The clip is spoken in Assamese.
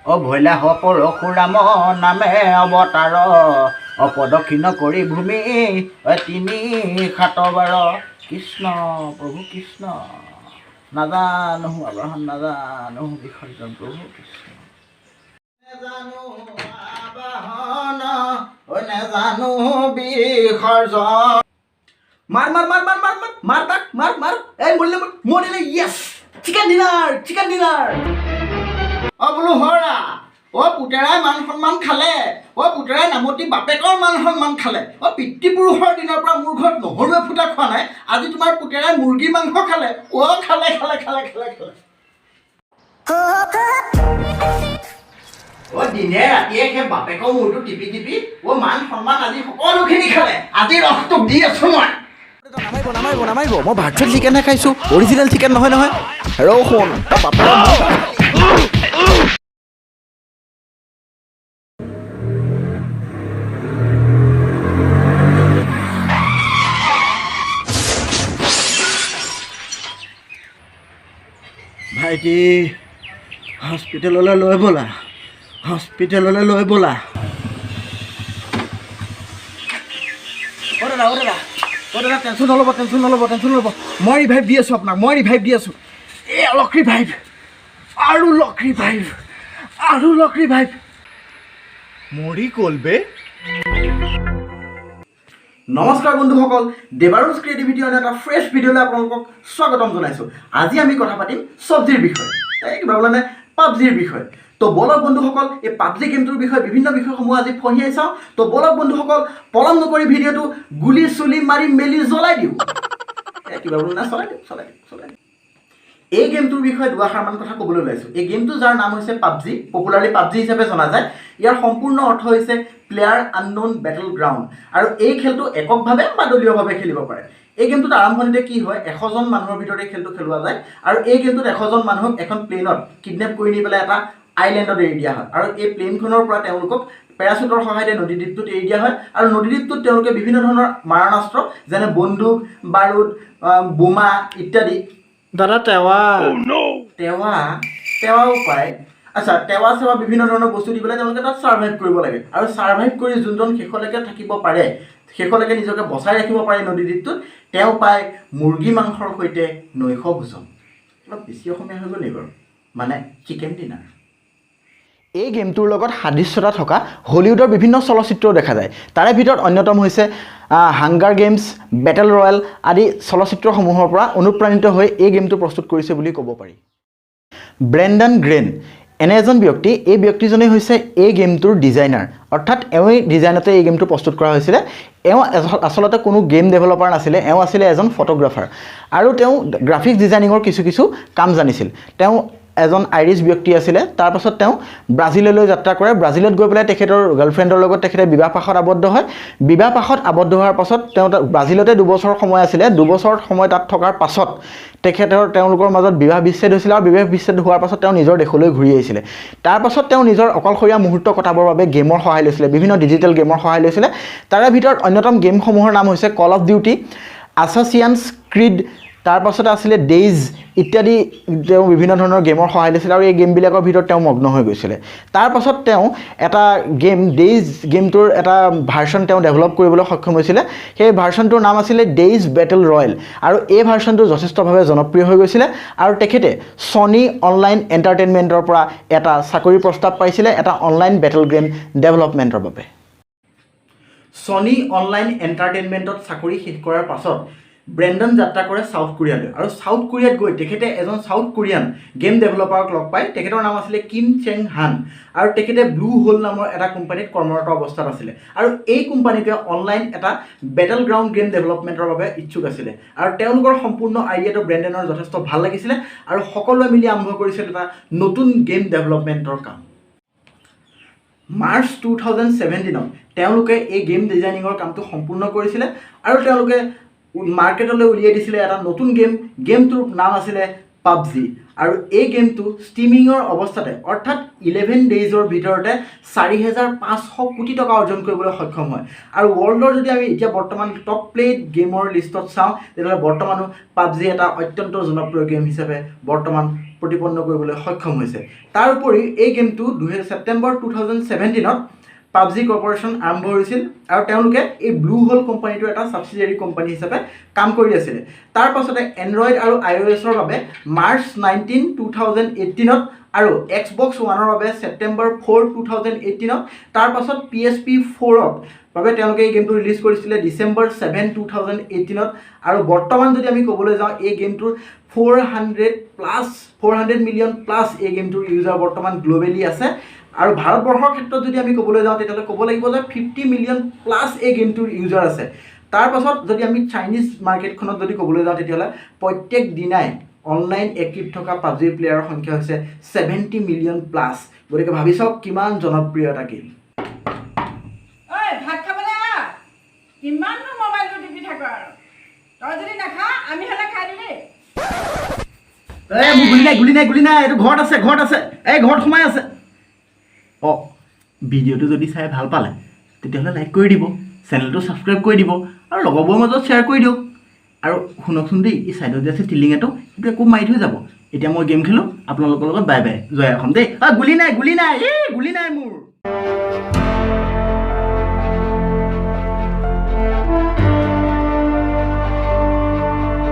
অভৈলা পৰশুৰাম নামে অৱতাৰ অপদক্ষিণ কৰি ভূমি তিনি সাতবাৰ কৃষ্ণ প্ৰভু কৃষ্ণ নাজানো আবাহন নাজানো বিসৰ্জন প্ৰভু কৃষ্ণ নেজানো আবাহন নেজানো বিসৰ্জন মাৰ মাৰ মাৰ মাৰ মাৰ মাৰ মাৰ তাক মাৰ মাৰ এই মৰিলে য়েছ চিকেন ডিনাৰ বোলো হৰা পুতেৰাই মান সন্মান খালে পুতেৰাই নামতি বাপেকৰ মান সন্মান খালে পিতৃপুৰুষৰ দিনৰ পৰা মোৰ ঘৰত নহৰুৱে ফুটা খোৱা নাই আজি তোমাৰ পুতেৰাই মুৰ্গী মাংস খালে খালে দিনে ৰাতিয়ে সেই বাপেকৰ মূৰটো টিপি মান সন্মান আজি সকলোখিনি খালে আজি ৰসটোক দি আছো মই নামাৰিব মই ভাৰ্চুৱেল চিকেনহে খাইছোঁ অৰিজিনেল চিকেন নহয় ৰ শুন ভাইটি হস্পিটেললৈ লৈ ব'লা দাদা টেনশ্যন নল'ব মই ৰিভাইভ দি আছোঁ আপোনাক এই লক ৰিভাইভ আৰু লক ৰিভাইভ মৰি গ'ল বে নমস্কাৰ বন্ধুসকল দেৱাৰুজ ক্ৰিয়েটিভিটি এটা ফ্ৰেছ ভিডিঅ'লৈ আপোনালোকক স্বাগতম জনাইছোঁ আজি আমি কথা পাতিম চব্জিৰ বিষয়ে কিবা বোলে পাবজিৰ বিষয়ে তো বলক বন্ধুসকল এই পাবজি গেমটোৰ বিষয়ে বিভিন্ন বিষয়সমূহ আজি ফহিয়াই চাওঁ তো বলক বন্ধুসকল পলম নকৰি ভিডিঅ'টো গুলি চুলি মাৰি মেলি জ্বলাই দিওঁ কিবা বোলে চলাই দিওঁ এই গেমটোৰ বিষয়ে দুআষাৰমান কথা ক'বলৈ ওলাইছোঁ এই গেমটো যাৰ নাম হৈছে পাবজি পপুলাৰলি পাবজি হিচাপে জনা যায় ইয়াৰ সম্পূৰ্ণ অৰ্থ হৈছে প্লেয়াৰ আননোন বেটল গ্ৰাউণ্ড আৰু এই খেলটো এককভাৱে বা দলীয়ভাৱে খেলিব পাৰে এই গেমটোত আৰম্ভণিতে কি হয় 100জন মানুহৰ ভিতৰত এই খেলটো খেলোৱা যায় আৰু এই গেমটোত 100জন মানুহক এখন প্লেনত কিডনেপ কৰি নি পেলাই এটা আইলেণ্ডত এৰি দিয়া হয় আৰু এই প্লেনখনৰ পৰা তেওঁলোকক পেৰাচুটৰ সহায়তে নদীদ্বীপটোত এৰি দিয়া হয় আৰু নদীদ্বীপটোত তেওঁলোকে বিভিন্ন ধৰণৰ মাৰণাস্ত্ৰ যেনে বন্দুক বাৰুদ বোমা ইত্যাদি দাদা টেৱাও পায় আচ্ছা টেৱা চেৱা বিভিন্ন ধৰণৰ বস্তু দি পেলাই তেওঁলোকে তাত ছাৰ্ভাইভ কৰিব লাগে আৰু ছাৰ্ভাইভ কৰি যোনজন শেষলৈকে থাকিব পাৰে শেষলৈকে নিজকে বচাই ৰাখিব পাৰে নদীদ্বীপটোত তেওঁ পায় মুৰ্গী মাংসৰ সৈতে নৈশ ভোজন অলপ বেছি অসমীয়া হৈ গ'ল নেকি বাৰু মানে চিকেন ডিনাৰ এই গেমটোৰ লগত সাদৃশ্যতা থকা হলিউডৰ বিভিন্ন চলচ্চিত্ৰও দেখা যায় তাৰে ভিতৰত অন্যতম হৈছে হাংগাৰ গেমছ বেটেল ৰয়েল আদি চলচ্চিত্ৰসমূহৰ পৰা অনুপ্ৰাণিত হৈ এই গেমটো প্ৰস্তুত কৰিছে বুলি ক'ব পাৰি ব্ৰেণ্ডন গ্ৰেন এনে এজন ব্যক্তি এই ব্যক্তিজনে হৈছে এই গেমটোৰ ডিজাইনাৰ অৰ্থাৎ এওঁই ডিজাইনতে এই গেমটো প্ৰস্তুত কৰা হৈছিলে এওঁ আচলতে কোনো গেম ডেভেলপাৰ নাছিলে এওঁ আছিলে এজন ফটোগ্ৰাফাৰ আৰু তেওঁ গ্ৰাফিক্স ডিজাইনিঙৰ কিছু কাম জানিছিল তেওঁ এজন আইৰিছ ব্যক্তি আছিলে তাৰপাছত তেওঁ ব্ৰাজিললৈ যাত্ৰা কৰে ব্ৰাজিলত গৈ পেলাই তেখেতৰ গাৰ্লফ্ৰেণ্ডৰ লগত তেখেতে বিবাহপাশত আবদ্ধ হয় বিবাহপাশত আবদ্ধ হোৱাৰ পাছত তেওঁ ব্ৰাজিলতে 2 বছৰ সময় আছিলে 2 বছৰ সময় তাত থকাৰ পাছত তেওঁলোকৰ মাজত বিবাহ বিচ্ছেদ হৈছিল আৰু বিবাহ বিচ্ছেদ হোৱাৰ পাছত তেওঁ নিজৰ দেশলৈ ঘূৰি আহিছিলে তাৰপাছত তেওঁ নিজৰ অকলশৰীয়া মুহূৰ্ত কটাবৰ বাবে গেমৰ সহায় লৈছিলে বিভিন্ন ডিজিটেল গেমৰ সহায় লৈছিলে তাৰে ভিতৰত অন্যতম গেমসমূহৰ নাম হৈছে কল অফ ডিউটি আছাচিয়ানছ ক্ৰিড তাৰপাছতে আছিলে ডেইজ ইত্যাদি তেওঁ বিভিন্ন ধৰণৰ গেমৰ সহায় লৈছিলে আৰু এই গেমবিলাকৰ ভিতৰত তেওঁ মগ্ন হৈ গৈছিলে তাৰপাছত তেওঁ এটা ডেইজ গেমটোৰ এটা ভাৰ্চন তেওঁ ডেভেলপ কৰিবলৈ সক্ষম হৈছিলে সেই ভাৰ্চনটোৰ নাম আছিলে ডেইজ বেটেল ৰয়েল আৰু এই ভাৰ্চনটো যথেষ্টভাৱে জনপ্ৰিয় হৈ গৈছিলে আৰু তেখেতে ছনী অনলাইন এণ্টাৰটেইনমেণ্টৰ পৰা এটা চাকৰি প্ৰস্তাৱ পাইছিলে এটা অনলাইন বেটেল গেম ডেভেলপমেণ্টৰ বাবে ছনী অনলাইন এণ্টাৰটেইনমেণ্টত চাকৰি শেষ কৰাৰ পাছত ব্ৰেণ্ডন যাত্ৰা কৰে সাউথ কোৰিয়ালৈ আৰু সাউথ কোৰিয়াত গৈ তেখেতে এজন সাউথ কোৰিয়ান গেম ডেভেলপাৰক লগ পায় তেখেতৰ নাম আছিলে কিম চেং হান আৰু তেখেতে ব্লু হোল নামৰ এটা কোম্পানীত কৰ্মৰত অৱস্থাত আছিলে আৰু এই কোম্পানীটোৱে অনলাইন এটা বেটেল গ্ৰাউণ্ড গেম ডেভেলপমেণ্টৰ বাবে ইচ্ছুক আছিলে আৰু তেওঁলোকৰ সম্পূৰ্ণ আইডিয়াটো ব্ৰেণ্ডনৰ যথেষ্ট ভাল লাগিছিলে আৰু সকলোৱে মিলি আৰম্ভ কৰিছিল এটা নতুন গেম ডেভেলপমেণ্টৰ কাম মাৰ্চ 2017 তেওঁলোকে এই গেম ডিজাইনিঙৰ কামটো সম্পূৰ্ণ কৰিছিলে আৰু তেওঁলোকে মাৰ্কেটলৈ উলিয়াই দিছিলে এটা নতুন গেমটোৰ নাম আছিলে পাবজি আৰু এই গেমটো ষ্ট্ৰিমিঙৰ অৱস্থাতে অৰ্থাৎ 11 ডেইজৰ ভিতৰতে 4,500 কোটি টকা অৰ্জন কৰিবলৈ সক্ষম হয় আৰু ৱৰ্ল্ডৰ যদি আমি এতিয়া বৰ্তমান টপ প্লেড গেমৰ লিষ্টত চাওঁ তেতিয়াহ'লে বৰ্তমানো পাবজি এটা অত্যন্ত জনপ্ৰিয় গেম হিচাপে বৰ্তমান প্ৰতিপন্ন কৰিবলৈ সক্ষম হৈছে। তাৰ উপৰি এই গেমটো ছেপ্টেম্বৰ 2017 পাবজি কৰ্পৰেশ্যন আৰম্ভ হৈছিল আৰু তেওঁলোকে এই ব্লু হোল কোম্পানীটোৰ এটা ছাবচিডিয়াৰী কোম্পানী হিচাপে কাম কৰি আছিলে। তাৰ পাছতে এণ্ড্ৰইড আৰু iOS-ৰ বাবে মাৰ্চ 19, 2018 আৰু Xbox One-ৰ বাবে ছেপ্টেম্বৰ 4, 2018 তাৰ পাছত PSP4-ৰ বাবে তেওঁলোকে এই গেমটো ৰিলিজ কৰিছিলে ডিচেম্বৰ 7, 2018 আৰু বৰ্তমান যদি আমি ক'বলৈ যাওঁ এই গেমটোৰ 400 মিলিয়ন প্লাছ এই গেমটোৰ ইউজাৰ বৰ্তমান গ্ল'বেলি আছে আৰু ভাৰতবৰ্ষৰ ক্ষেত্ৰত যদি আমি ক'বলৈ যাওঁ তেতিয়াহ'লে ক'ব লাগিব যে 50 মিলিয়ন প্লাছ এই গেমটোৰ ইউজাৰ আছে। তাৰ পাছত যদি আমি চাইনিজ মাৰ্কেটখনত যদি ক'বলৈ যাওঁ তেতিয়াহ'লে প্ৰত্যেক দিনাই অনলাইন এক্টিভ থকা পাবজি প্লেয়াৰৰ সংখ্যা হৈছে 70 মিলিয়ন প্লাছ। গতিকে ভাবি চাওক কিমান জনপ্ৰিয় এটা গেম। ভাত খাবলৈ কিমান মোবাইলটো টিপি থাকো আৰু তই যদি নাখা আমি হ'লে খাই দিলি। গুলি নাই এইটো ঘৰত আছে এই ঘৰত সোমাই আছে। ভিডিঅ'টো যদি চাই ভাল পালে তেতিয়াহ'লে লাইক কৰি দিব, চেনেলটো ছাবস্ক্ৰাইব কৰি দিব আৰু লগৰবোৰৰ মাজত শ্বেয়াৰ কৰি দিয়ক। আৰু শুনকচোন দেই, এই ছাইডত যে আছে টিলিং এটো সেইটো একো মাৰি থৈ যাব। এতিয়া মই গেম খেলোঁ, আপোনালোকৰ লগত বাই বাই, জয় অসম দেই। গুলি নাই মোৰ।